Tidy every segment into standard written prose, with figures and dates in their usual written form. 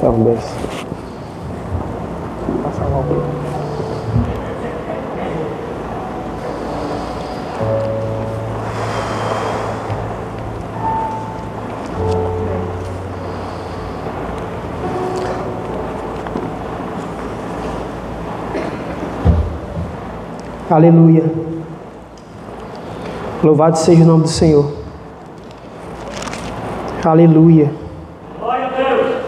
Então, benção. Passa logo. Aleluia. Louvado seja o nome do Senhor. Aleluia. Glória a Deus.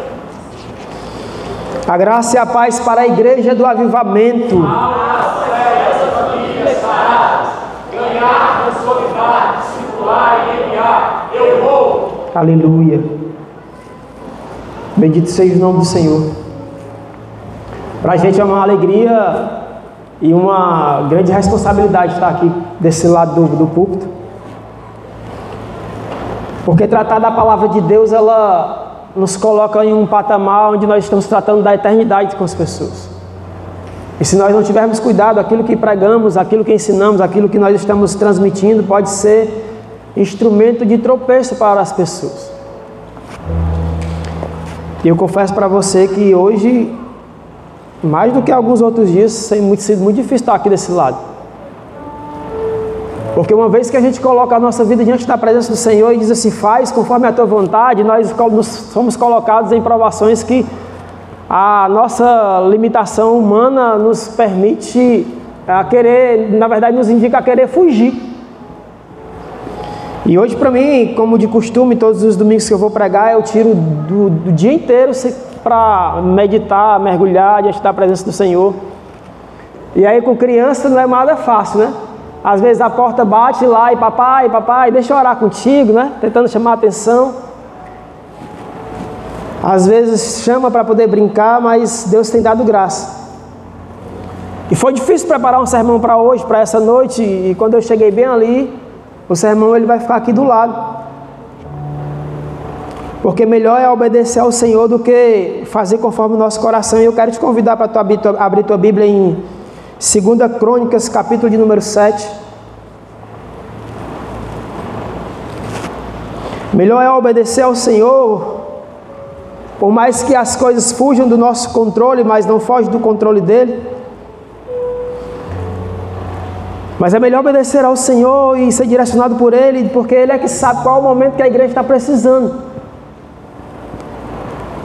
A graça e a paz para a igreja do avivamento. Essa família sarada, ganhar, consolidar, discipular e enviar. Eu vou. Aleluia. Bendito seja o nome do Senhor. Para a gente é uma alegria e uma grande responsabilidade estar aqui desse lado do púlpito. Porque tratar da palavra de Deus, ela nos coloca em um patamar onde nós estamos tratando da eternidade com as pessoas. E se nós não tivermos cuidado, aquilo que pregamos, aquilo que ensinamos, aquilo que nós estamos transmitindo, pode ser instrumento de tropeço para as pessoas. E eu confesso para você que hoje, mais do que alguns outros dias, tem sido muito difícil estar aqui desse lado. Porque uma vez que a gente coloca a nossa vida diante da presença do Senhor e diz assim, faz conforme a tua vontade, nós somos colocados em provações que a nossa limitação humana nos permite a querer, na verdade nos indica a querer fugir. E hoje para mim, como de costume, todos os domingos que eu vou pregar, eu tiro do dia inteiro para meditar, mergulhar diante da presença do Senhor. E aí com criança não é nada fácil, né? Às vezes a porta bate lá e papai, deixa eu orar contigo, né? Tentando chamar a atenção. Às vezes chama para poder brincar, mas Deus tem dado graça. E foi difícil preparar um sermão para hoje, para essa noite, e quando eu cheguei bem ali, o sermão ele vai ficar aqui do lado. Porque melhor é obedecer ao Senhor do que fazer conforme o nosso coração. E eu quero te convidar para tu abrir tua Bíblia em 2 Crônicas, capítulo de número 7. Melhor é obedecer ao Senhor, por mais que as coisas fujam do nosso controle, mas não fogem do controle dEle. Mas é melhor obedecer ao Senhor e ser direcionado por Ele, porque Ele é que sabe qual é o momento que a igreja está precisando.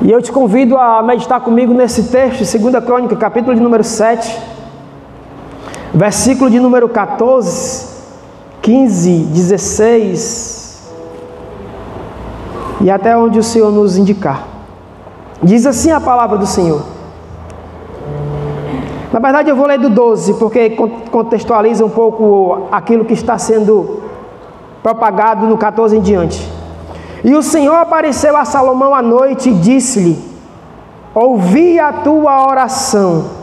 E eu te convido a meditar comigo nesse texto, 2 Crônica, capítulo de número 7, versículo de número 14, 15, 16, e até onde o Senhor nos indicar. Diz assim a palavra do Senhor. Na verdade eu vou ler do 12, porque contextualiza um pouco aquilo que está sendo propagado no 14 em diante. E o Senhor apareceu a Salomão à noite e disse-lhe: ouvi a tua oração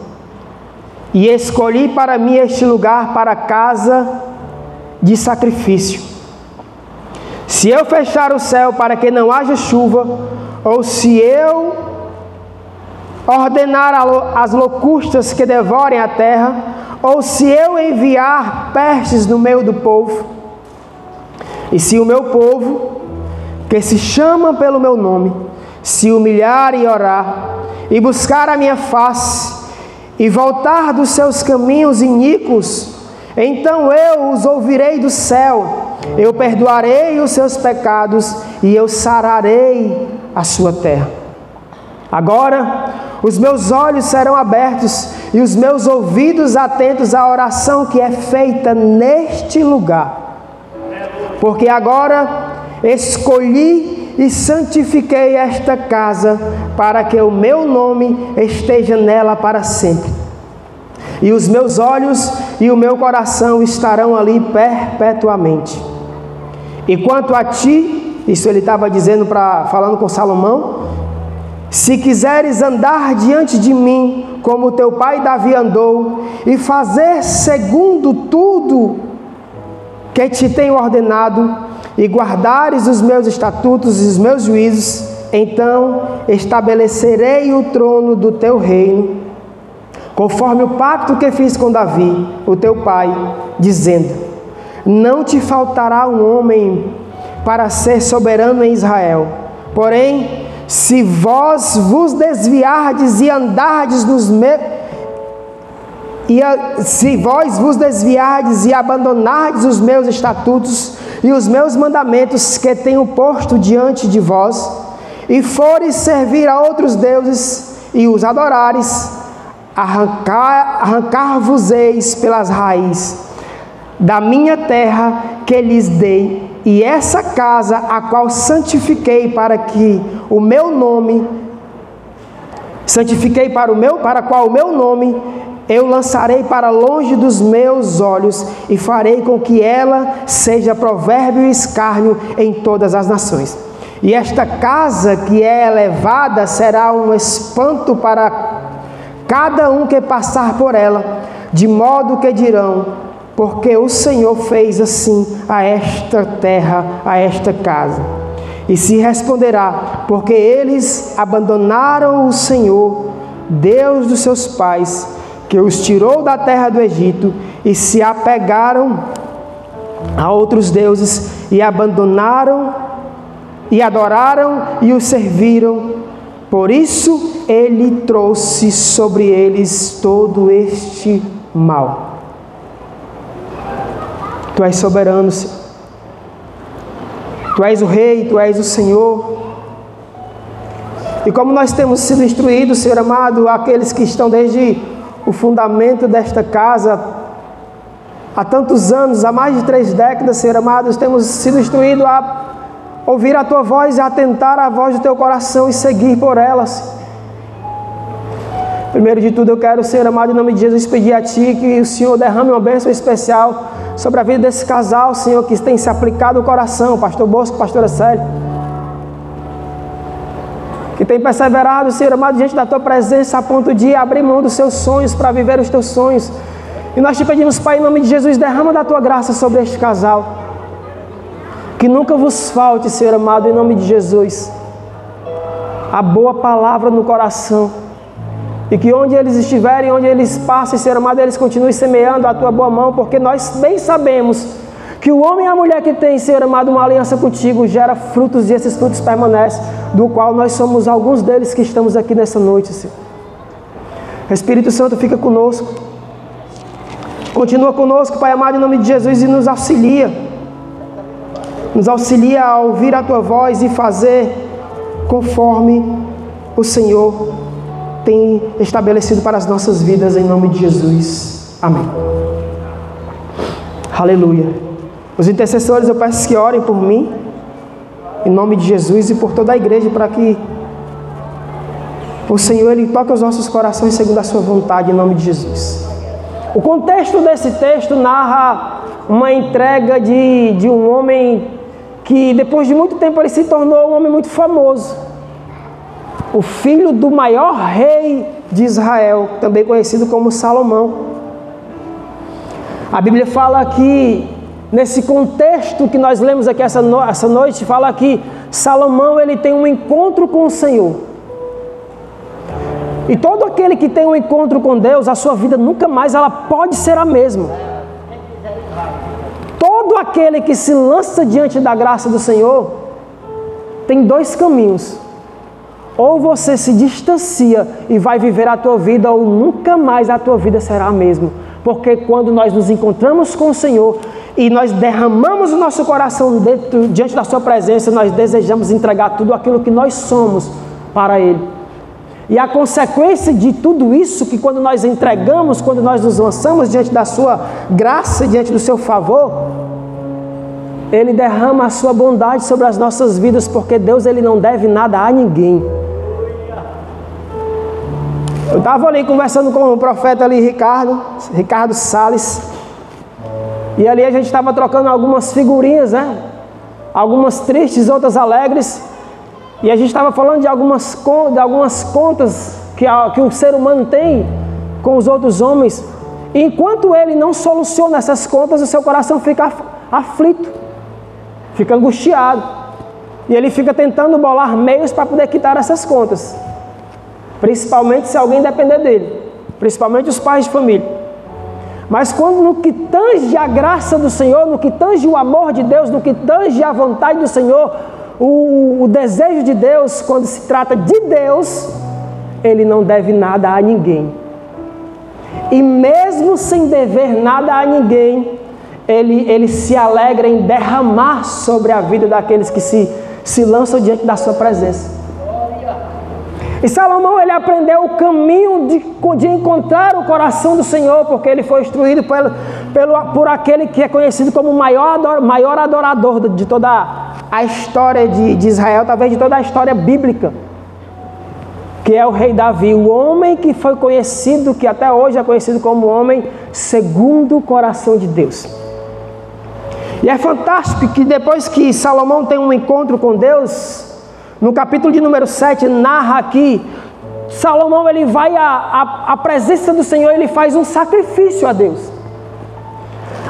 e escolhi para mim este lugar para casa de sacrifício. Se eu fechar o céu para que não haja chuva, ou se eu ordenar as locustas que devorem a terra, ou se eu enviar pestes no meio do povo, e se o meu povo, que se chama pelo meu nome, se humilhar e orar, e buscar a minha face, e voltar dos seus caminhos iníquos, então eu os ouvirei do céu, eu perdoarei os seus pecados, e eu sararei a sua terra. Agora, os meus olhos serão abertos, e os meus ouvidos atentos à oração que é feita neste lugar. Porque agora escolhi e santifiquei esta casa, para que o meu nome esteja nela para sempre. E os meus olhos e o meu coração estarão ali perpetuamente. E quanto a ti, isso ele estava dizendo, falando com Salomão, se quiseres andar diante de mim, como teu pai Davi andou, e fazer segundo tudo que te tenho ordenado, e guardares os meus estatutos e os meus juízos, então estabelecerei o trono do teu reino, conforme o pacto que fiz com Davi, o teu pai, dizendo: não te faltará um homem para ser soberano em Israel, porém se vós vos desviardes e andardes nos meus... se vós vos desviardes e abandonardes os meus estatutos e os meus mandamentos que tenho posto diante de vós, e fores servir a outros deuses e os adorares, arrancar-vos-eis pelas raízes da minha terra que lhes dei, e essa casa a qual santifiquei para que o meu nome, para qual o meu nome eu lançarei para longe dos meus olhos, e farei com que ela seja provérbio e escárnio em todas as nações. E esta casa que é elevada será um espanto para cada um que passar por ela, de modo que dirão: porque o Senhor fez assim a esta terra, a esta casa. E se responderá: porque eles abandonaram o Senhor, Deus dos seus pais, que os tirou da terra do Egito, e se apegaram a outros deuses, e abandonaram, e adoraram, e os serviram. Por isso ele trouxe sobre eles todo este mal. Tu és soberano, Senhor. Tu és o Rei, Tu és o Senhor. E como nós temos sido instruídos, Senhor amado, aqueles que estão desde o fundamento desta casa, há tantos anos, há mais de 3 décadas, Senhor amado, temos sido instruídos a ouvir a Tua voz e atentar à voz do Teu coração e seguir por elas. Primeiro de tudo, eu quero, Senhor amado, em nome de Jesus, pedir a Ti que o Senhor derrame uma bênção especial sobre a vida desse casal, Senhor, que tem se aplicado o coração, Pastor Bosco, Pastora Célia, que tem perseverado, Senhor amado, diante da Tua presença, a ponto de abrir mão dos seus sonhos para viver os Teus sonhos. E nós Te pedimos, Pai, em nome de Jesus, derrama da Tua graça sobre este casal. Que nunca vos falte, Senhor amado, em nome de Jesus, a boa palavra no coração. E que onde eles estiverem, onde eles passem, Senhor amado, eles continuem semeando a Tua boa mão, porque nós bem sabemos que o homem e a mulher que tem, Senhor amado, uma aliança contigo, gera frutos, e esses frutos permanecem, do qual nós somos alguns deles que estamos aqui nessa noite, Senhor. Espírito Santo, fica conosco. Continua conosco, Pai amado, em nome de Jesus, e nos auxilia. Nos auxilia a ouvir a Tua voz e fazer conforme o Senhor tem estabelecido para as nossas vidas, em nome de Jesus. Amém. Aleluia. Os intercessores, eu peço que orem por mim, em nome de Jesus, e por toda a igreja, para que o Senhor, Ele toque os nossos corações segundo a Sua vontade, em nome de Jesus. O contexto desse texto narra uma entrega de um homem que, depois de muito tempo, ele se tornou um homem muito famoso. O filho do maior rei de Israel, também conhecido como Salomão. A Bíblia fala que, nesse contexto que nós lemos aqui essa noite, fala que Salomão, ele tem um encontro com o Senhor. E todo aquele que tem um encontro com Deus, a sua vida nunca mais ela pode ser a mesma. Todo aquele que se lança diante da graça do Senhor tem 2 caminhos. Ou você se distancia e vai viver a tua vida, ou nunca mais a tua vida será a mesma. Porque quando nós nos encontramos com o Senhor e nós derramamos o nosso coração diante da Sua presença, nós desejamos entregar tudo aquilo que nós somos para Ele. E a consequência de tudo isso, que quando nós entregamos, quando nós nos lançamos diante da Sua graça, diante do Seu favor, Ele derrama a Sua bondade sobre as nossas vidas, porque Deus, Ele não deve nada a ninguém. Eu estava ali conversando com o profeta ali, Ricardo Salles, e ali a gente estava trocando algumas figurinhas, né? Algumas tristes, outras alegres, e a gente estava falando de algumas contas que o ser humano tem com os outros homens. E enquanto ele não soluciona essas contas, o seu coração fica aflito, fica angustiado, e ele fica tentando bolar meios para poder quitar essas contas. Principalmente se alguém depender dele, principalmente os pais de família. Mas quando no que tange a graça do Senhor, no que tange o amor de Deus, no que tange a vontade do Senhor, o desejo de Deus, quando se trata de Deus, Ele não deve nada a ninguém. E mesmo sem dever nada a ninguém, Ele se alegra em derramar sobre a vida daqueles que se lançam diante da sua presença. E Salomão, ele aprendeu o caminho de encontrar o coração do Senhor, porque ele foi instruído por aquele que é conhecido como o maior adorador de toda a história de Israel, talvez de toda a história bíblica, que é o rei Davi, o homem que foi conhecido, que até hoje é conhecido como homem segundo o coração de Deus. E é fantástico que depois que Salomão tem um encontro com Deus, no capítulo de número 7, narra aqui, Salomão ele vai à presença do Senhor, ele faz um sacrifício a Deus.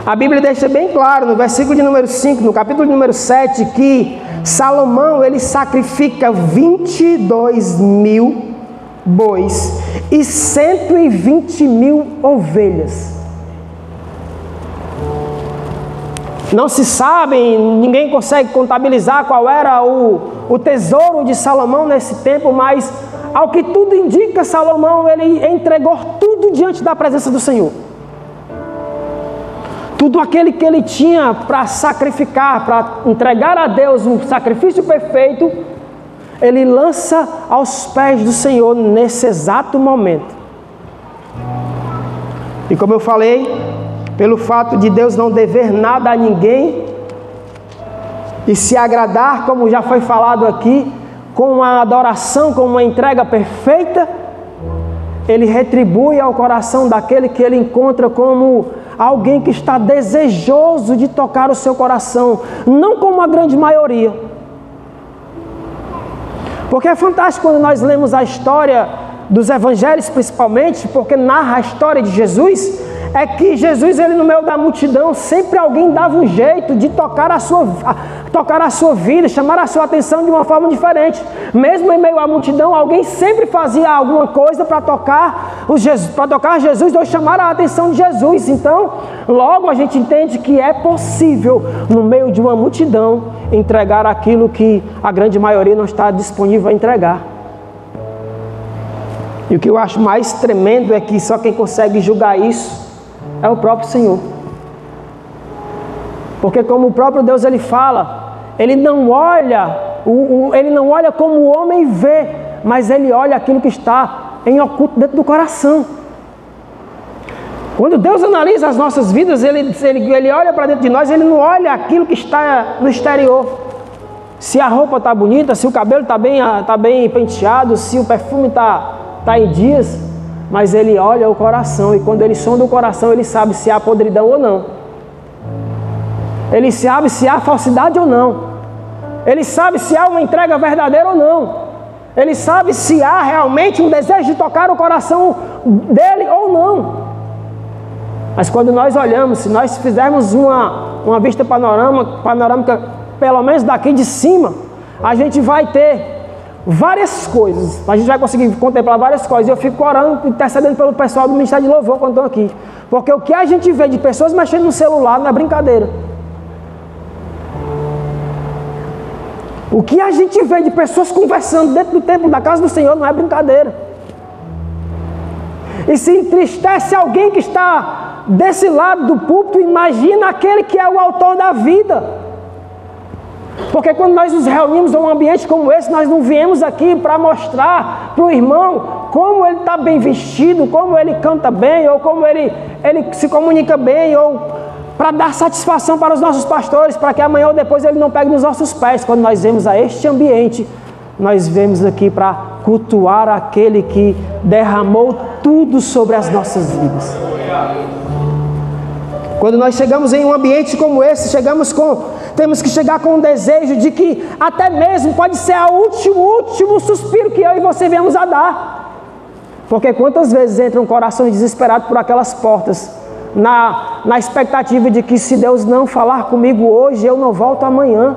A Bíblia deixa bem claro, no versículo de número 5, no capítulo de número 7, que Salomão ele sacrifica 22.000 bois e 120.000 ovelhas. Não se sabe, ninguém consegue contabilizar qual era o tesouro de Salomão nesse tempo, mas ao que tudo indica, Salomão ele entregou tudo diante da presença do Senhor. Tudo aquele que ele tinha para sacrificar, para entregar a Deus um sacrifício perfeito, ele lança aos pés do Senhor nesse exato momento. E como eu falei, pelo fato de Deus não dever nada a ninguém e se agradar, como já foi falado aqui, com uma adoração, com uma entrega perfeita, Ele retribui ao coração daquele que Ele encontra como alguém que está desejoso de tocar o seu coração, não como a grande maioria. Porque é fantástico quando nós lemos a história dos evangelhos, principalmente, porque narra a história de Jesus, é que Jesus, ele no meio da multidão, sempre alguém dava um jeito de tocar a sua vida, chamar a sua atenção de uma forma diferente. Mesmo em meio à multidão, alguém sempre fazia alguma coisa para tocar Jesus ou chamar a atenção de Jesus. Então, logo a gente entende que é possível, no meio de uma multidão, entregar aquilo que a grande maioria não está disponível a entregar. E o que eu acho mais tremendo é que só quem consegue julgar isso é o próprio Senhor. Porque como o próprio Deus ele fala, ele não olha como o homem vê, mas ele olha aquilo que está em oculto dentro do coração. Quando Deus analisa as nossas vidas, ele olha para dentro de nós, ele não olha aquilo que está no exterior. Se a roupa está bonita, se o cabelo está bem penteado, se o perfume está em dias, mas ele olha o coração, e quando ele sonda o coração, ele sabe se há podridão ou não. Ele sabe se há falsidade ou não. Ele sabe se há uma entrega verdadeira ou não. Ele sabe se há realmente um desejo de tocar o coração dele ou não. Mas quando nós olhamos, se nós fizermos uma vista panorâmica, pelo menos daqui de cima, a gente vai ter várias coisas, a gente vai conseguir contemplar várias coisas. Eu fico orando, intercedendo pelo pessoal do Ministério de Louvor quando estão aqui, porque o que a gente vê de pessoas mexendo no celular não é brincadeira. O que a gente vê de pessoas conversando dentro do templo da casa do Senhor não é brincadeira. E se entristece alguém que está desse lado do púlpito, imagina aquele que é o autor da vida. Porque quando nós nos reunimos em um ambiente como esse, nós não viemos aqui para mostrar para o irmão como ele está bem vestido, como ele canta bem, ou como ele se comunica bem, ou para dar satisfação para os nossos pastores, para que amanhã ou depois ele não pegue nos nossos pés. Quando nós vemos a este ambiente, nós vemos aqui para cultuar aquele que derramou tudo sobre as nossas vidas. Quando nós chegamos em um ambiente como esse, temos que chegar com um desejo de que até mesmo pode ser o último suspiro que eu e você viemos a dar. Porque quantas vezes entram corações desesperados por aquelas portas, na expectativa de que se Deus não falar comigo hoje, eu não volto amanhã.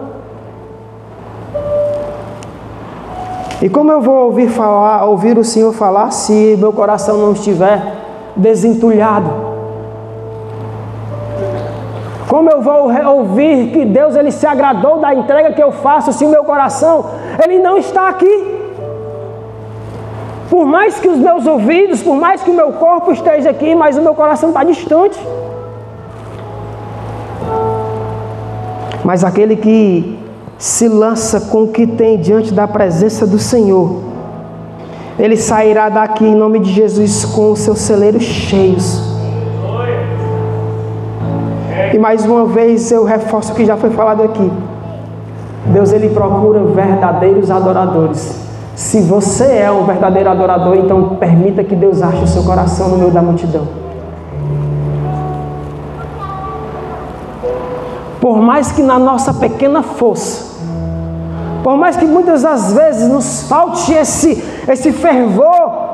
E como eu vou ouvir o Senhor falar se meu coração não estiver desentulhado? Como eu vou ouvir que Deus ele se agradou da entrega que eu faço se o meu coração ele não está aqui? Por mais que os meus ouvidos, por mais que o meu corpo esteja aqui, mas o meu coração está distante. Mas aquele que se lança com o que tem diante da presença do Senhor, ele sairá daqui em nome de Jesus com os seus celeiros cheios. E mais uma vez eu reforço o que já foi falado aqui. Deus ele procura verdadeiros adoradores. Se você é um verdadeiro adorador, então permita que Deus ache o seu coração no meio da multidão. Por mais que na nossa pequena força, por mais que muitas das vezes nos falte esse fervor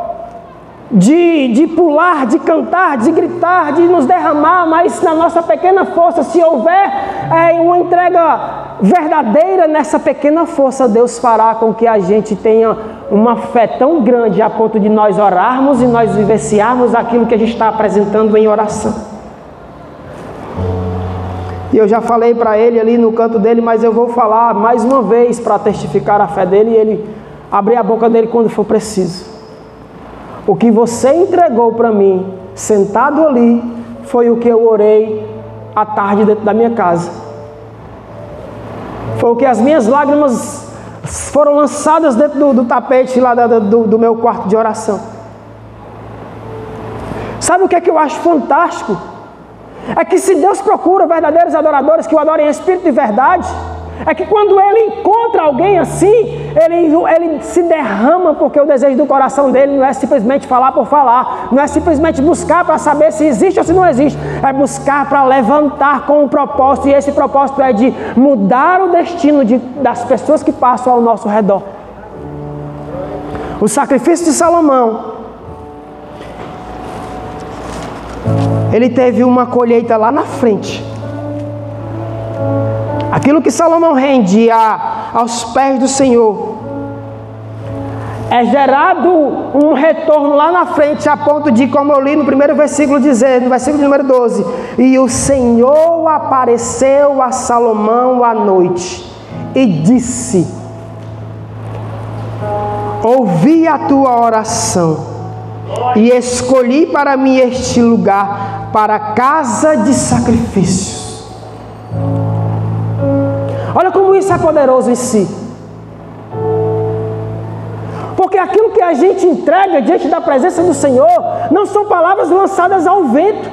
de pular, de cantar, de gritar, de nos derramar, mas na nossa pequena força, se houver uma entrega verdadeira nessa pequena força, Deus fará com que a gente tenha uma fé tão grande a ponto de nós orarmos e nós vivenciarmos aquilo que a gente está apresentando em oração. E eu já falei para ele ali no canto dele, mas eu vou falar mais uma vez para testificar a fé dele e ele abrir a boca dele quando for preciso. O que você entregou para mim, sentado ali, foi o que eu orei à tarde dentro da minha casa. Foi o que as minhas lágrimas foram lançadas dentro do tapete lá do meu quarto de oração. Sabe o que é que eu acho fantástico? É que se Deus procura verdadeiros adoradores que o adorem em espírito e verdade, é que quando Ele encontra alguém assim, ele se derrama, porque o desejo do coração dele não é simplesmente falar por falar, não é simplesmente buscar para saber se existe ou se não existe, é buscar para levantar com um propósito, e esse propósito é de mudar o destino das pessoas que passam ao nosso redor. O sacrifício de Salomão, ele teve uma colheita lá na frente. Aquilo que Salomão rende aos pés do Senhor é gerado um retorno lá na frente, a ponto de, como eu li no primeiro versículo, dizer, no versículo número 12: e o Senhor apareceu a Salomão à noite e disse: ouvi a tua oração e escolhi para mim este lugar para casa de sacrifícios. Olha como isso é poderoso em si. Porque aquilo que a gente entrega diante da presença do Senhor não são palavras lançadas ao vento.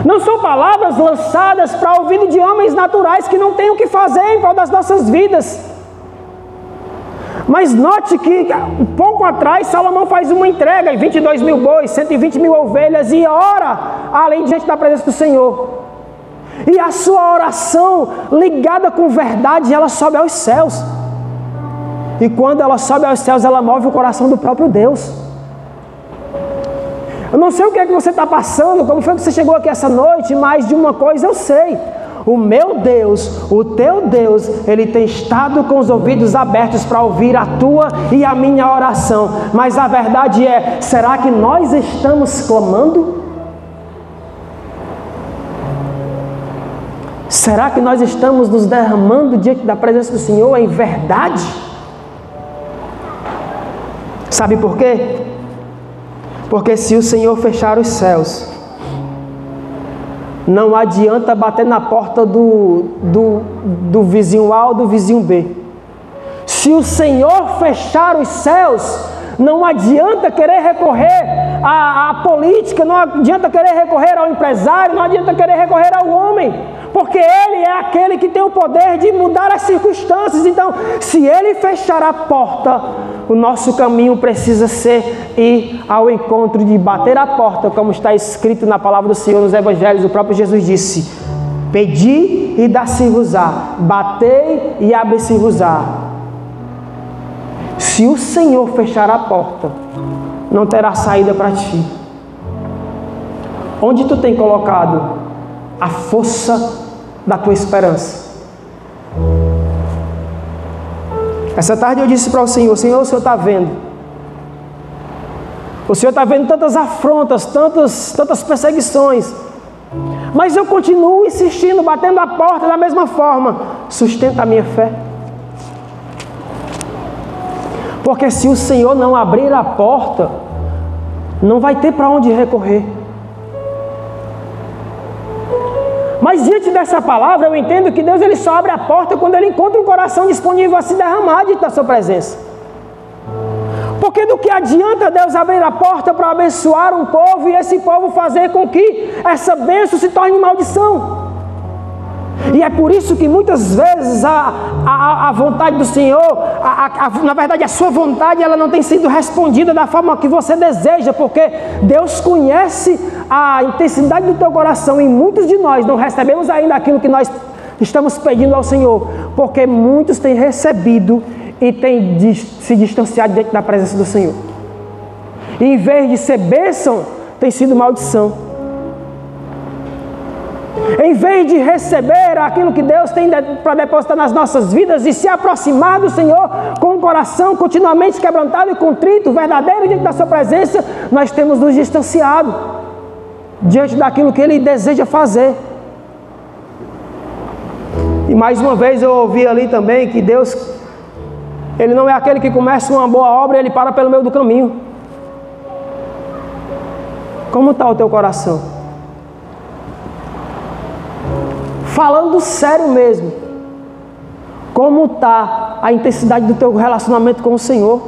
Não são palavras lançadas para o ouvido de homens naturais que não têm o que fazer em prol das nossas vidas. Mas note que um pouco atrás Salomão faz uma entrega, 22 mil bois, 120 mil ovelhas, e ora além diante da presença do Senhor. E a sua oração ligada com verdade, ela sobe aos céus. E quando ela sobe aos céus, ela move o coração do próprio Deus. Eu não sei o que é que você está passando, como foi que você chegou aqui essa noite, mas de uma coisa eu sei: o meu Deus, o teu Deus, Ele tem estado com os ouvidos abertos para ouvir a tua e a minha oração. Mas a verdade é, será que nós estamos clamando? Será que nós estamos nos derramando diante da presença do Senhor em verdade? Sabe por quê? Porque se o Senhor fechar os céus, não adianta bater na porta do vizinho A ou do vizinho B. Se o Senhor fechar os céus, não adianta querer recorrer à política, não adianta querer recorrer ao empresário, não adianta querer recorrer ao homem, porque Ele é aquele que tem o poder de mudar as circunstâncias. Então, se Ele fechar a porta, o nosso caminho precisa ser ir ao encontro, de bater a porta, como está escrito na palavra do Senhor nos Evangelhos. O próprio Jesus disse: pedi e dá-se-vos-á, batei e abre-se-vos-á. Se o Senhor fechar a porta, não terá saída para ti. Onde tu tem colocado a força da tua esperança? Essa tarde eu disse para o Senhor: Senhor, o Senhor está vendo. O Senhor está vendo tantas afrontas, tantas perseguições. mas eu continuo insistindo, batendo a porta da mesma forma. Sustenta a minha fé. Porque se o Senhor não abrir a porta, não vai ter para onde recorrer. Mas diante dessa palavra, eu entendo que Deus ele só abre a porta quando Ele encontra um coração disponível a se derramar diante da sua presença. Porque do que adianta Deus abrir a porta para abençoar um povo e esse povo fazer com que essa bênção se torne maldição? E é por isso que muitas vezes a vontade do Senhor, na verdade a sua vontade, ela não tem sido respondida da forma que você deseja, porque Deus conhece a intensidade do teu coração e muitos de nós não recebemos ainda aquilo que nós estamos pedindo ao Senhor, porque muitos têm recebido e têm se distanciado diante da presença do Senhor. E em vez de ser bênção, tem sido maldição. Em vez de receber aquilo que Deus tem para depositar nas nossas vidas e se aproximar do Senhor com o coração continuamente quebrantado e contrito, verdadeiro diante da sua presença, nós temos nos distanciado diante daquilo que Ele deseja fazer. E mais uma vez eu ouvi ali também que Deus, Ele não é aquele que começa uma boa obra e Ele para pelo meio do caminho. Como está o teu coração? Falando sério mesmo, como está a intensidade do teu relacionamento com o Senhor?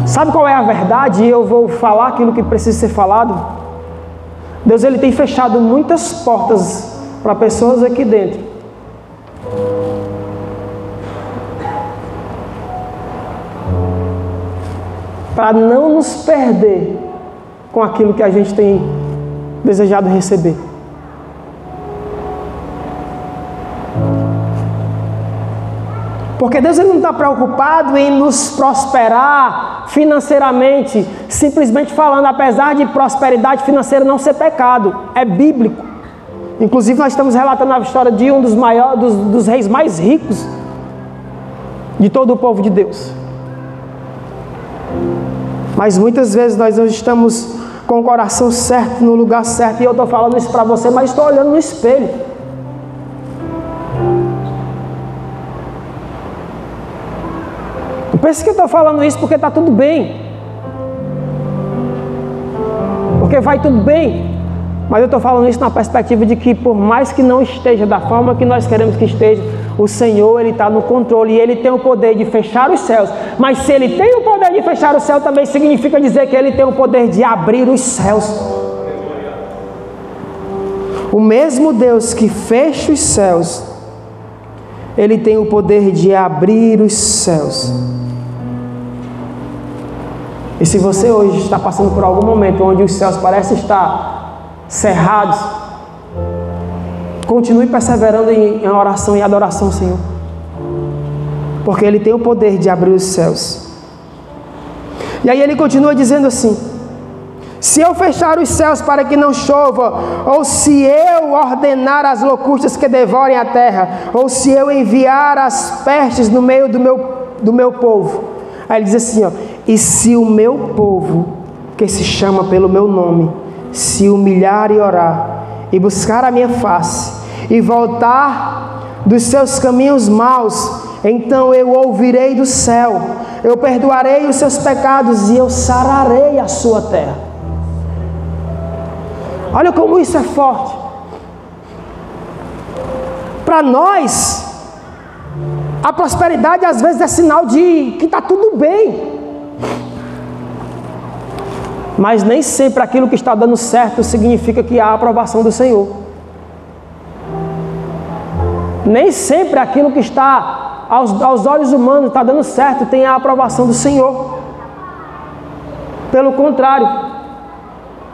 Sabe qual é a verdade? E eu vou falar aquilo que precisa ser falado. Deus ele tem fechado muitas portas para pessoas aqui dentro. Para não nos perder com aquilo que a gente tem desejado receber. Porque Deus ele não está preocupado em nos prosperar financeiramente, simplesmente falando, apesar de prosperidade financeira não ser pecado, é bíblico. Inclusive nós estamos relatando a história de um dos maiores, dos reis mais ricos de todo o povo de Deus. Mas muitas vezes nós não estamos com o coração certo, no lugar certo, e eu estou falando isso para você, mas estou olhando no espelho. Pensa que eu estou falando isso porque está tudo bem. Porque vai tudo bem. Mas eu estou falando isso na perspectiva de que por mais que não esteja da forma que nós queremos que esteja, o Senhor ele está no controle e Ele tem o poder de fechar os céus. Mas se Ele tem o poder de fechar o céu, também significa dizer que Ele tem o poder de abrir os céus. O mesmo Deus que fecha os céus, Ele tem o poder de abrir os céus. E se você hoje está passando por algum momento onde os céus parecem estar cerrados, continue perseverando em oração e adoração ao Senhor. Porque Ele tem o poder de abrir os céus. E aí Ele continua dizendo assim: se eu fechar os céus para que não chova, ou se eu ordenar as locustas que devorem a terra, ou se eu enviar as pestes no meio do meu povo. Aí Ele diz assim, ó: e se o meu povo, que se chama pelo meu nome, se humilhar e orar, e buscar a minha face, e voltar dos seus caminhos maus, então eu ouvirei do céu, eu perdoarei os seus pecados, e eu sararei a sua terra. Olha como isso é forte. Para nós, a prosperidade às vezes é sinal de que está tudo bem. Mas nem sempre aquilo que está dando certo significa que há a aprovação do Senhor. Nem sempre aquilo que está aos olhos humanos está dando certo tem a aprovação do Senhor. Pelo contrário,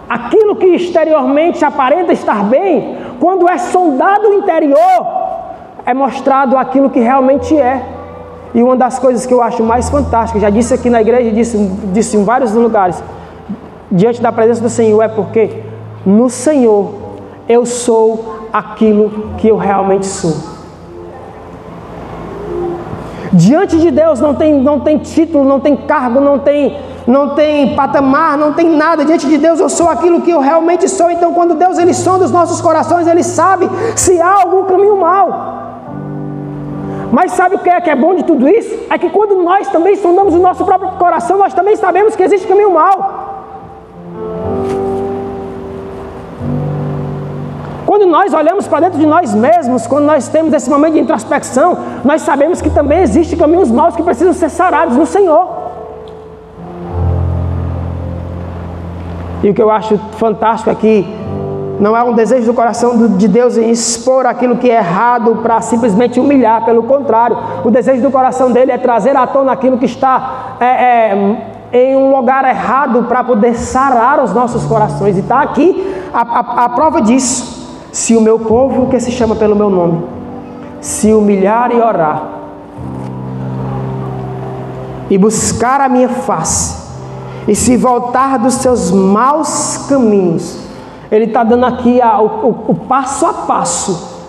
aquilo que exteriormente aparenta estar bem, quando é sondado o interior, é mostrado aquilo que realmente é. E uma das coisas que eu acho mais fantásticas, já disse aqui na igreja, disse em vários lugares, diante da presença do Senhor, é porque no Senhor eu sou aquilo que eu realmente sou. Diante de Deus não tem título, não tem cargo, não tem não tem patamar, não tem nada diante de Deus. Eu sou aquilo que eu realmente sou. Então, quando Deus ele sonda os nossos corações, Ele sabe se há algum caminho mau. Mas sabe o que é bom de tudo isso? É que quando nós também sondamos o nosso próprio coração, nós também sabemos que existe caminho mau. Quando nós olhamos para dentro de nós mesmos, quando nós temos esse momento de introspecção, nós sabemos que também existem caminhos maus que precisam ser sarados no Senhor. E o que eu acho fantástico é que não é um desejo do coração de Deus em expor aquilo que é errado para simplesmente humilhar. Pelo contrário, o desejo do coração dele é trazer à tona aquilo que está em um lugar errado para poder sarar os nossos corações. E está aqui a prova disso. Se o meu povo, que se chama pelo meu nome, se humilhar e orar, e buscar a minha face, e se voltar dos seus maus caminhos, Ele está dando aqui o passo a passo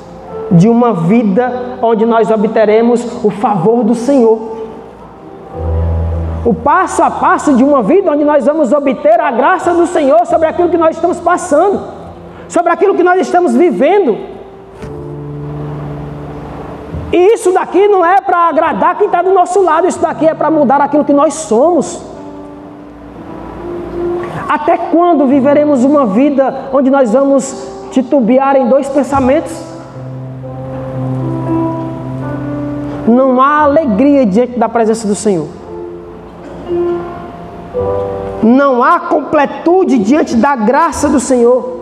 de uma vida onde nós obteremos o favor do Senhor. O passo a passo de uma vida onde nós vamos obter a graça do Senhor sobre aquilo que nós estamos passando, sobre aquilo que nós estamos vivendo. E isso daqui não é para agradar quem está do nosso lado, isso daqui é para mudar aquilo que nós somos. Até quando viveremos uma vida onde nós vamos titubear em dois pensamentos? Não há alegria diante da presença do Senhor. Não há completude diante da graça do Senhor.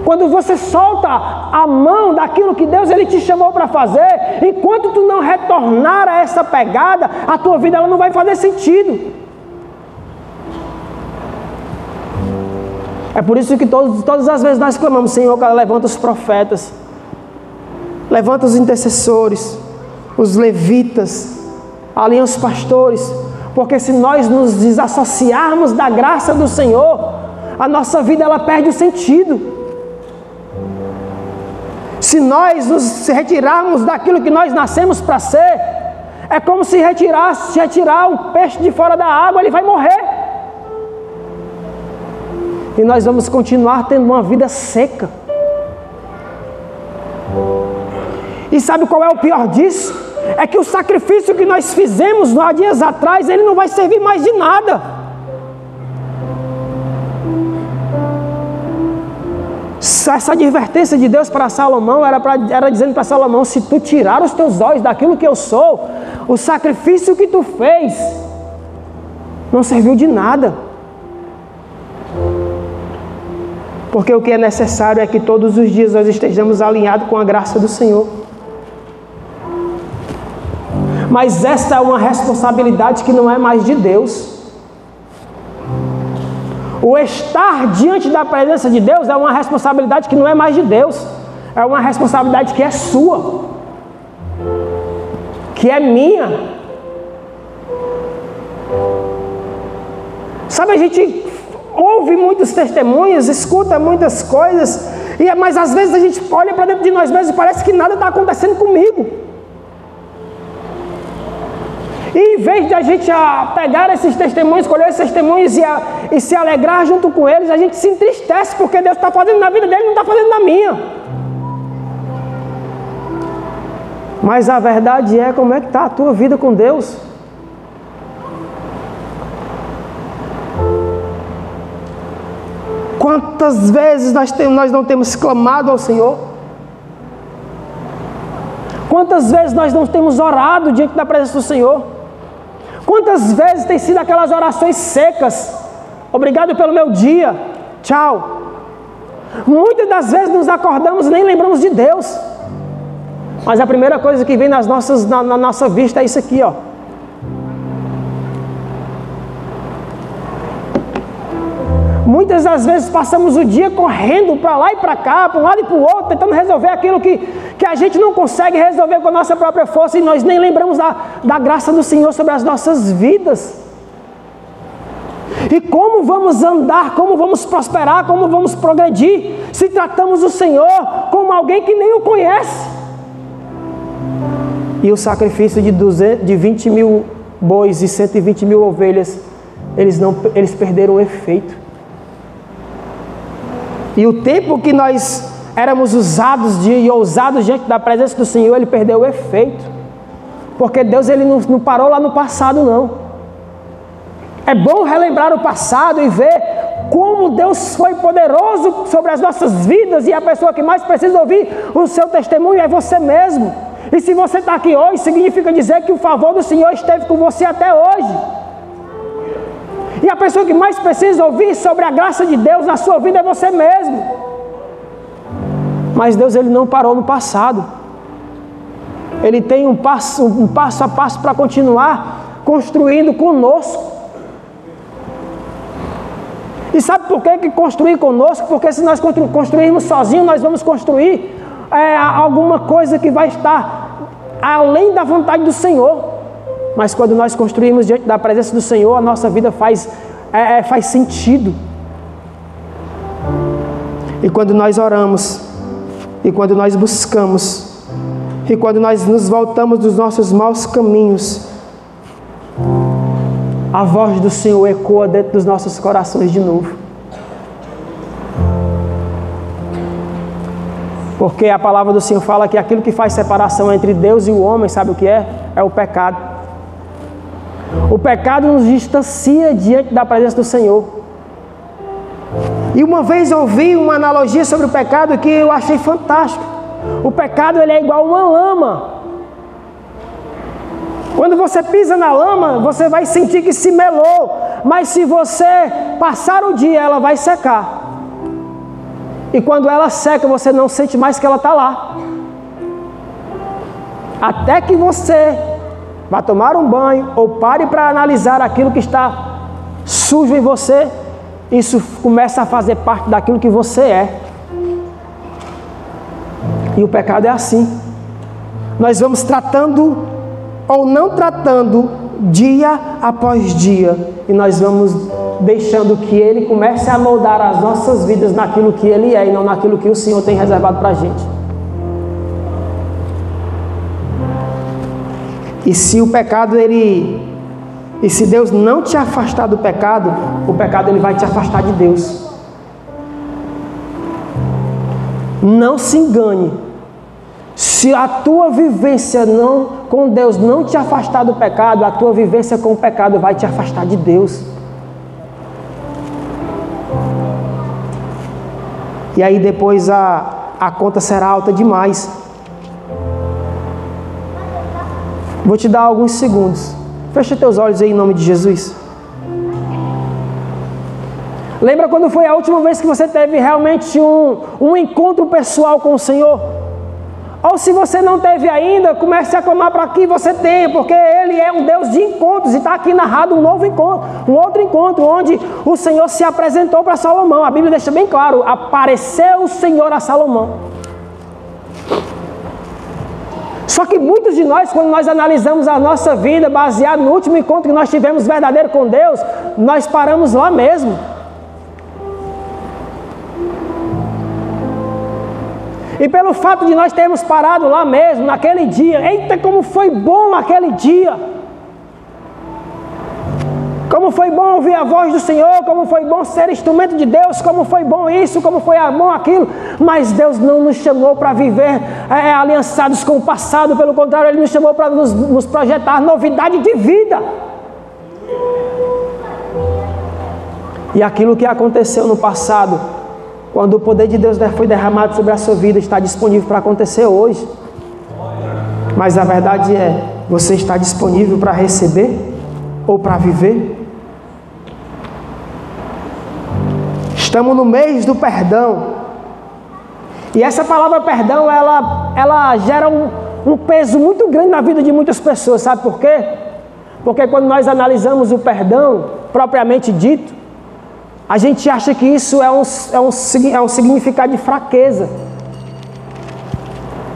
Quando você solta a mão daquilo que Deus ele te chamou para fazer, enquanto tu não retornar a essa pegada, a tua vida ela não vai fazer sentido. É por isso que todas as vezes nós clamamos: Senhor, levanta os profetas, levanta os intercessores, os levitas, alinha os pastores, porque se nós nos desassociarmos da graça do Senhor, a nossa vida ela perde o sentido. Se nós nos retirarmos daquilo que nós nascemos para ser, é como se retirar um peixe de fora da água, ele vai morrer. E nós vamos continuar tendo uma vida seca. E sabe qual é o pior disso? É que o sacrifício que nós fizemos há dias atrás, ele não vai servir mais de nada. Essa advertência de Deus para Salomão era dizendo para Salomão: se tu tirar os teus olhos daquilo que eu sou, o sacrifício que tu fez não serviu de nada. Porque o que é necessário é que todos os dias nós estejamos alinhados com a graça do Senhor. Mas essa é uma responsabilidade que não é mais de Deus. O estar diante da presença de Deus é uma responsabilidade que não é mais de Deus. É uma responsabilidade que é sua, que é minha. Sabe, a gente ouve muitos testemunhos, escuta muitas coisas, mas às vezes a gente olha para dentro de nós mesmos e parece que nada está acontecendo comigo. E em vez de a gente pegar esses testemunhos, escolher esses testemunhos e se alegrar junto com eles, a gente se entristece porque Deus está fazendo na vida dele e não está fazendo na minha. Mas a verdade é: como é que está a tua vida com Deus? Quantas vezes nós não temos clamado ao Senhor? Quantas vezes nós não temos orado diante da presença do Senhor? Quantas vezes tem sido aquelas orações secas? Obrigado pelo meu dia, tchau. Muitas das vezes nos acordamos e nem lembramos de Deus. Mas a primeira coisa que vem na nossa vista é isso aqui, ó. Muitas das vezes passamos o dia correndo para lá e para cá, para um lado e para o outro, tentando resolver aquilo que a gente não consegue resolver com a nossa própria força, e nós nem lembramos da graça do Senhor sobre as nossas vidas. E como vamos andar, como vamos prosperar, como vamos progredir, se tratamos o Senhor como alguém que nem o conhece? E o sacrifício de 20 mil bois e 120 mil ovelhas, eles perderam o efeito. E o tempo que nós éramos usados e ousados diante da presença do Senhor, ele perdeu o efeito. Porque Deus ele não parou lá no passado, não. É bom relembrar o passado e ver como Deus foi poderoso sobre as nossas vidas, e a pessoa que mais precisa ouvir o seu testemunho é você mesmo. E se você está aqui hoje, significa dizer que o favor do Senhor esteve com você até hoje. E a pessoa que mais precisa ouvir sobre a graça de Deus na sua vida é você mesmo. Mas Deus ele não parou no passado. Ele tem um passo a passo para continuar construindo conosco. E sabe por que construir conosco? Porque se nós construirmos sozinhos, nós vamos construir alguma coisa que vai estar além da vontade do Senhor. Mas quando nós construímos diante da presença do Senhor, a nossa vida faz sentido. E quando nós oramos, e quando nós buscamos, e quando nós nos voltamos dos nossos maus caminhos, a voz do Senhor ecoa dentro dos nossos corações de novo. Porque a palavra do Senhor fala que aquilo que faz separação entre Deus e o homem, sabe o que é? É o pecado. O pecado nos distancia diante da presença do Senhor. E uma vez ouvi uma analogia sobre o pecado que eu achei fantástico. O pecado ele é igual uma lama. Quando você pisa na lama, você vai sentir que se melou. Mas se você passar o dia, ela vai secar. E quando ela seca, você não sente mais que ela está lá. Até que você vá tomar um banho ou pare para analisar aquilo que está sujo em você, isso começa a fazer parte daquilo que você é. E o pecado é assim. Nós vamos tratando ou não tratando dia após dia, e nós vamos deixando que Ele comece a moldar as nossas vidas naquilo que Ele é e não naquilo que o Senhor tem reservado para a gente. E se o pecado e se Deus não te afastar do pecado, o pecado ele vai te afastar de Deus. Não se engane. Se a tua vivência com Deus não te afastar do pecado, a tua vivência com o pecado vai te afastar de Deus. E aí depois a conta será alta demais. Vou te dar alguns segundos. Fecha teus olhos aí em nome de Jesus. Lembra quando foi a última vez que você teve realmente um encontro pessoal com o Senhor? Ou se você não teve ainda, comece a clamar para que você tenha, porque Ele é um Deus de encontros, e está aqui narrado um novo encontro, um outro encontro, onde o Senhor se apresentou para Salomão. A Bíblia deixa bem claro, apareceu o Senhor a Salomão. Só que muitos de nós, quando nós analisamos a nossa vida, baseado no último encontro que nós tivemos verdadeiro com Deus, nós paramos lá mesmo. E pelo fato de nós termos parado lá mesmo, naquele dia, eita, como foi bom aquele dia! Como foi bom ouvir a voz do Senhor, como foi bom ser instrumento de Deus, como foi bom isso, como foi bom aquilo. Mas Deus não nos chamou para viver aliançados com o passado, pelo contrário, Ele nos chamou para nos projetar novidade de vida. E aquilo que aconteceu no passado, quando o poder de Deus foi derramado sobre a sua vida, está disponível para acontecer hoje. Mas a verdade é, você está disponível para receber ou para viver? Estamos no mês do perdão. E essa palavra perdão, ela gera um peso muito grande na vida de muitas pessoas. Sabe por quê? Porque quando nós analisamos o perdão, propriamente dito, a gente acha que isso é um significado de fraqueza.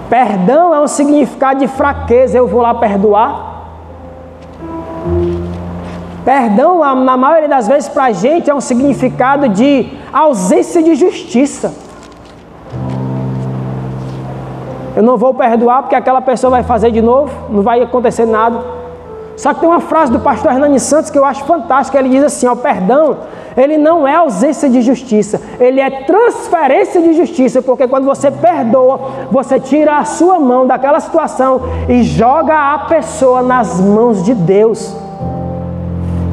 Perdão é um significado de fraqueza. Eu vou lá perdoar. Perdão, na maioria das vezes, para a gente, é um significado de ausência de justiça. Eu não vou perdoar porque aquela pessoa vai fazer de novo, não vai acontecer nada. Só que tem uma frase do pastor Hernani Santos que eu acho fantástica. Ele diz assim: o perdão, ele não é ausência de justiça, ele é transferência de justiça, porque quando você perdoa, você tira a sua mão daquela situação e joga a pessoa nas mãos de Deus.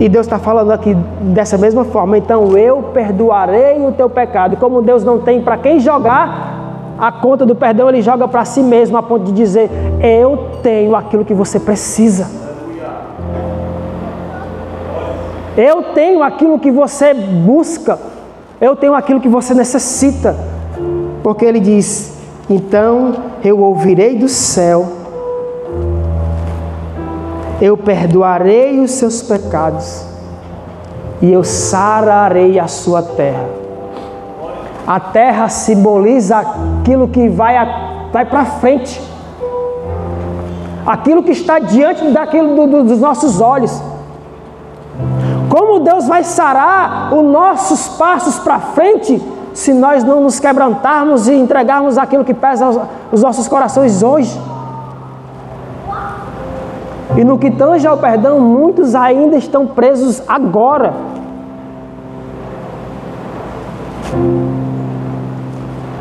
E Deus está falando aqui dessa mesma forma: então eu perdoarei o teu pecado. E como Deus não tem para quem jogar a conta do perdão, ele joga para si mesmo, a ponto de dizer: eu tenho aquilo que você precisa. Eu tenho aquilo que você busca. Eu tenho aquilo que você necessita. Porque ele diz: então eu ouvirei do céu, eu perdoarei os seus pecados e eu sararei a sua terra. A terra simboliza aquilo que vai para frente, aquilo que está diante dos nossos olhos. Como Deus vai sarar os nossos passos para frente se nós não nos quebrantarmos e entregarmos aquilo que pesa os nossos corações hoje? E no que tange ao perdão, muitos ainda estão presos agora.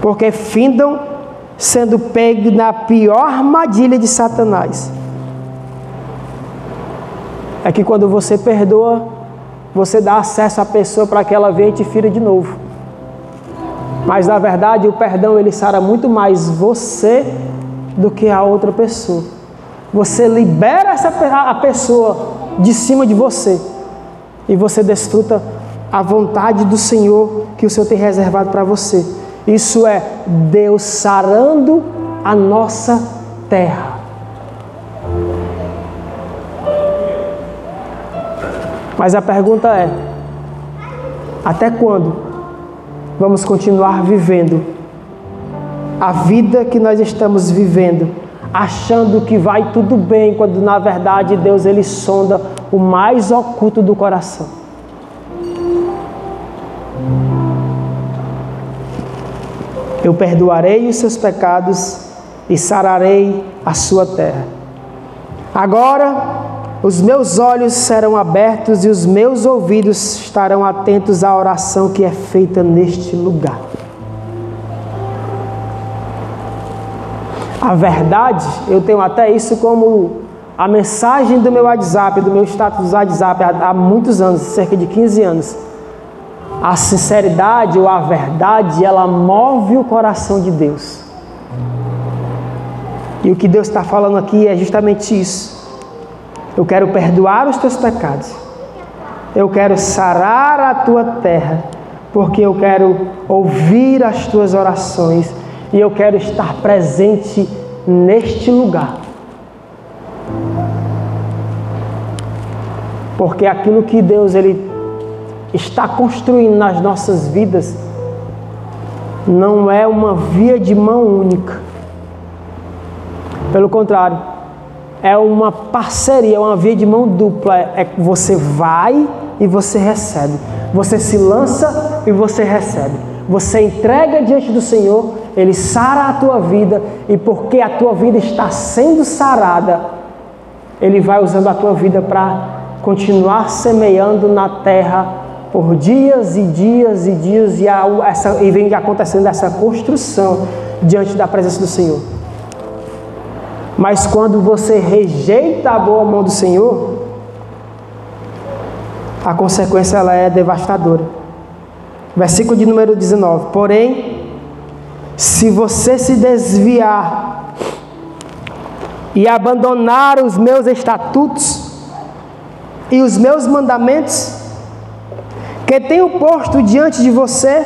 Porque findam sendo pegos na pior armadilha de Satanás. É que quando você perdoa, você dá acesso à pessoa para que ela venha e te fira de novo. Mas na verdade o perdão, ele sara muito mais você do que a outra pessoa. Você libera a pessoa de cima de você e você desfruta a vontade do Senhor que o Senhor tem reservado para você. Isso é Deus sarando a nossa terra. Mas a pergunta é: até quando vamos continuar vivendo a vida que nós estamos vivendo, achando que vai tudo bem, quando na verdade Deus, ele sonda o mais oculto do coração? Eu perdoarei os seus pecados e sararei a sua terra. Agora os meus olhos serão abertos e os meus ouvidos estarão atentos à oração que é feita neste lugar. A verdade, eu tenho até isso como a mensagem do meu WhatsApp, do meu status do WhatsApp há muitos anos, cerca de 15 anos. A sinceridade ou a verdade, ela move o coração de Deus. E o que Deus está falando aqui é justamente isso. Eu quero perdoar os teus pecados. Eu quero sarar a tua terra, porque eu quero ouvir as tuas orações e eu quero estar presente neste lugar. Porque aquilo que Deus, ele está construindo nas nossas vidas não é uma via de mão única. Pelo contrário, é uma parceria, é uma via de mão dupla. É que você vai e você recebe. Você se lança e você recebe. Você entrega diante do Senhor, Ele sara a tua vida, e porque a tua vida está sendo sarada, Ele vai usando a tua vida para continuar semeando na terra por dias e dias e dias, e vem acontecendo essa construção diante da presença do Senhor. Mas quando você rejeita a boa mão do Senhor, a consequência, ela é devastadora. Versículo de número 19. Porém, se você se desviar e abandonar os meus estatutos e os meus mandamentos, que tenho posto diante de você,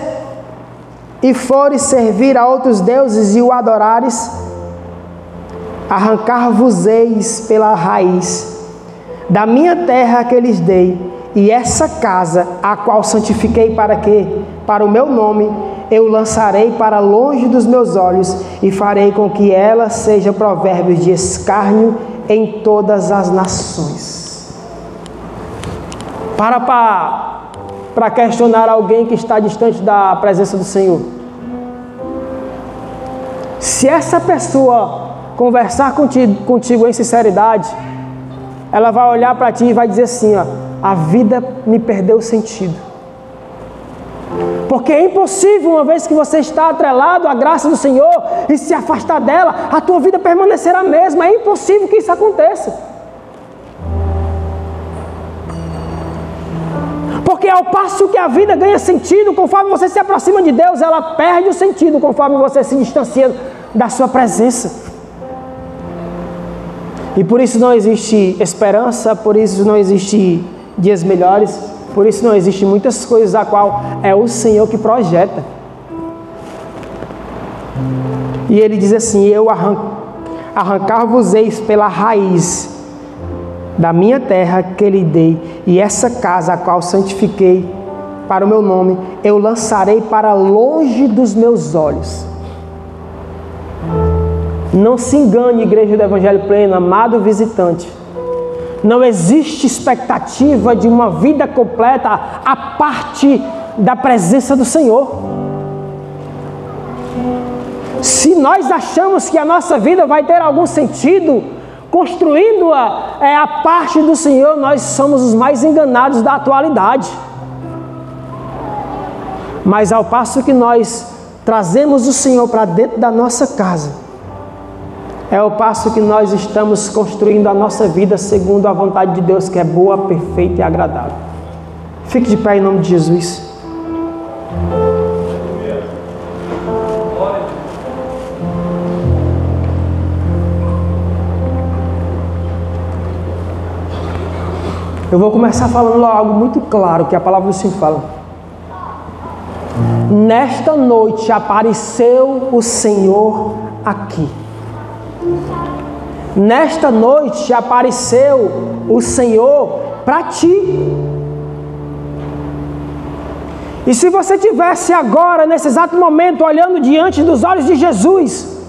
e fores servir a outros deuses e o adorares, arrancar-vos-eis pela raiz da minha terra que lhes dei, e essa casa, a qual santifiquei para o meu nome, eu lançarei para longe dos meus olhos, e farei com que ela seja provérbio de escárnio em todas as nações. Para questionar alguém que está distante da presença do Senhor. Se essa pessoa conversar contigo em sinceridade, ela vai olhar para ti e vai dizer assim, ó, a vida me perdeu o sentido. Porque é impossível, uma vez que você está atrelado à graça do Senhor e se afastar dela, a tua vida permanecerá a mesma. É impossível que isso aconteça. Porque ao passo que a vida ganha sentido, conforme você se aproxima de Deus, ela perde o sentido conforme você se distancia da sua presença. E por isso não existe esperança, por isso não existe dias melhores, por isso não existe muitas coisas a qual é o Senhor que projeta. E Ele diz assim, eu arrancar-vos-eis pela raiz da minha terra que lhe dei, e essa casa a qual santifiquei para o meu nome, eu lançarei para longe dos meus olhos. Não se engane, igreja do Evangelho Pleno, amado visitante. Não existe expectativa de uma vida completa a parte da presença do Senhor. Se nós achamos que a nossa vida vai ter algum sentido construindo-a a parte do Senhor, nós somos os mais enganados da atualidade. Mas ao passo que nós trazemos o Senhor para dentro da nossa casa, é o passo que nós estamos construindo a nossa vida segundo a vontade de Deus, que é boa, perfeita e agradável. Fique de pé em nome de Jesus. Eu vou começar falando algo muito claro, que a palavra do Senhor fala. Nesta noite apareceu o Senhor aqui. Nesta noite apareceu o Senhor para ti. E se você tivesse agora, nesse exato momento, olhando diante dos olhos de Jesus,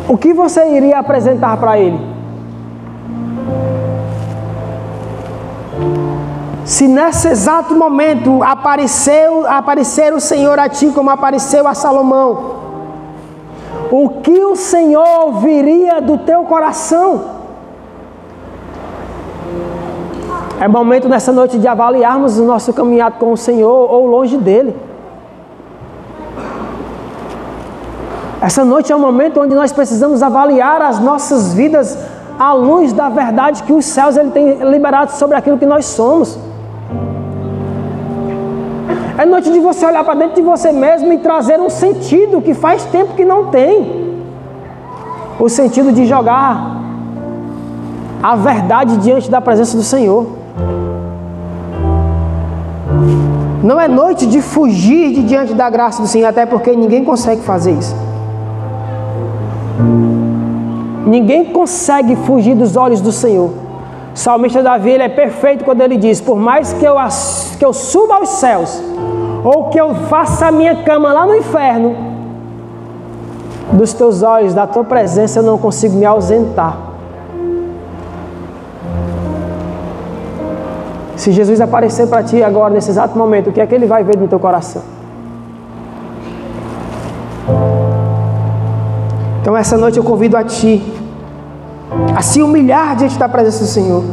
o que você iria apresentar para Ele? Se nesse exato momento aparecer o Senhor a ti como apareceu a Salomão, o que o Senhor ouviria do teu coração? É momento nessa noite de avaliarmos o nosso caminhado com o Senhor ou longe dEle. Essa noite é um momento onde nós precisamos avaliar as nossas vidas à luz da verdade que os céus Ele tem liberado sobre aquilo que nós somos. É noite de você olhar para dentro de você mesmo e trazer um sentido que faz tempo que não tem. O sentido de jogar a verdade diante da presença do Senhor. Não é noite de fugir de diante da graça do Senhor, até porque ninguém consegue fazer isso. Ninguém consegue fugir dos olhos do Senhor. O salmista Davi, ele é perfeito quando ele diz, por mais que eu suba aos céus, ou que eu faça a minha cama lá no inferno, dos teus olhos, da tua presença, eu não consigo me ausentar. Se Jesus aparecer para ti agora, nesse exato momento, o que é que Ele vai ver no teu coração? Então essa noite eu convido a ti a se humilhar diante da presença do Senhor,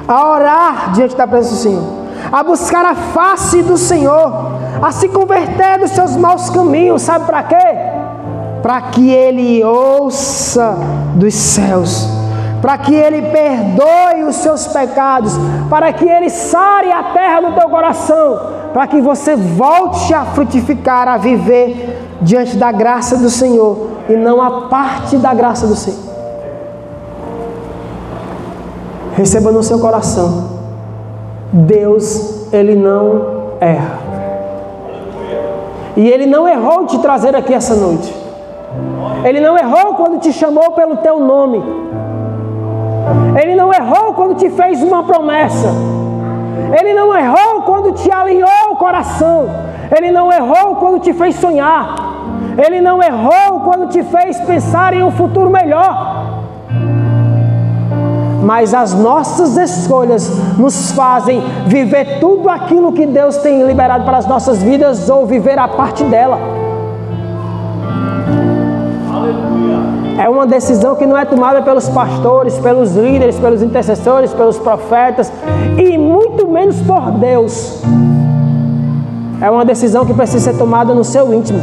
a orar diante da presença do Senhor, a buscar a face do Senhor, a se converter dos seus maus caminhos. Sabe para quê? Para que Ele ouça dos céus, para que Ele perdoe os seus pecados, para que Ele sare a terra do teu coração, para que você volte a frutificar, a viver diante da graça do Senhor e não a parte da graça do Senhor. Receba no seu coração, Deus, Ele não erra. E Ele não errou te trazer aqui essa noite. Ele não errou quando te chamou pelo teu nome. Ele não errou quando te fez uma promessa. Ele não errou quando te alinhou o coração. Ele não errou quando te fez sonhar. Ele não errou quando te fez pensar em um futuro melhor. Mas as nossas escolhas nos fazem viver tudo aquilo que Deus tem liberado para as nossas vidas ou viver a parte dela. É uma decisão que não é tomada pelos pastores, pelos líderes, pelos intercessores, pelos profetas e muito menos por Deus. É uma decisão que precisa ser tomada no seu íntimo.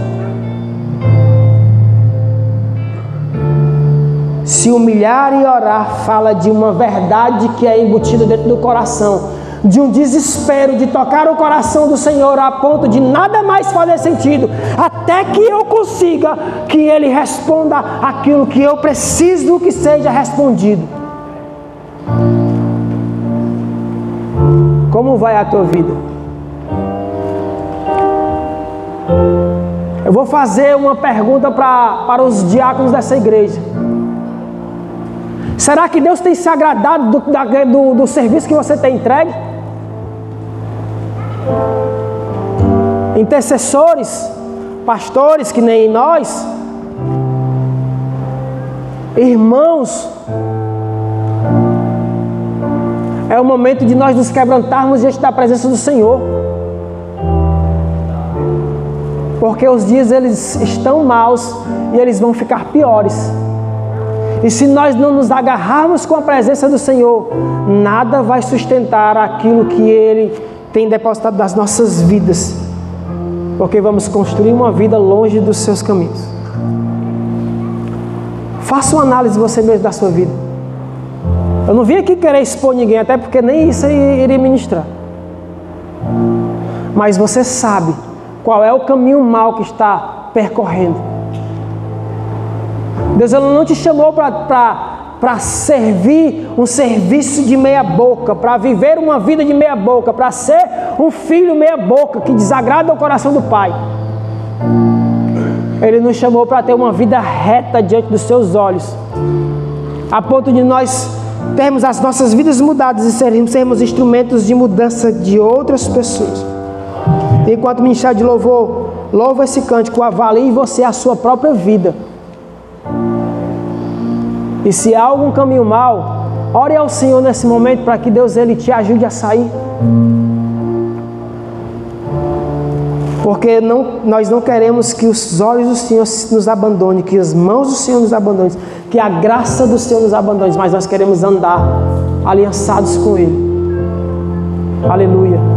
Se humilhar e orar fala de uma verdade que é embutida dentro do coração, de um desespero de tocar o coração do Senhor a ponto de nada mais fazer sentido, até que eu consiga que Ele responda aquilo que eu preciso que seja respondido. Como vai a tua vida? Eu vou fazer uma pergunta para os diáconos dessa igreja. Será que Deus tem se agradado do serviço que você tem entregue? Intercessores, pastores que nem nós, irmãos, é o momento de nós nos quebrantarmos diante da presença do Senhor. Porque os dias eles estão maus e eles vão ficar piores. E se nós não nos agarrarmos com a presença do Senhor, nada vai sustentar aquilo que Ele tem depositado nas nossas vidas. Porque vamos construir uma vida longe dos seus caminhos. Faça uma análise você mesmo da sua vida. Eu não vim aqui querer expor ninguém, até porque nem isso eu iria ministrar. Mas você sabe qual é o caminho mau que está percorrendo. Deus não te chamou para servir um serviço de meia boca, para viver uma vida de meia boca, para ser um filho meia boca que desagrada o coração do Pai. Ele nos chamou para ter uma vida reta diante dos seus olhos, a ponto de nós termos as nossas vidas mudadas e sermos instrumentos de mudança de outras pessoas. Enquanto o ministério de louvor louva esse cântico, avalie você a sua própria vida. E se há algum caminho mau, ore ao Senhor nesse momento para que Deus Ele te ajude a sair. Porque nós não queremos que os olhos do Senhor nos abandonem, que as mãos do Senhor nos abandonem, que a graça do Senhor nos abandone, mas nós queremos andar aliançados com Ele. Aleluia.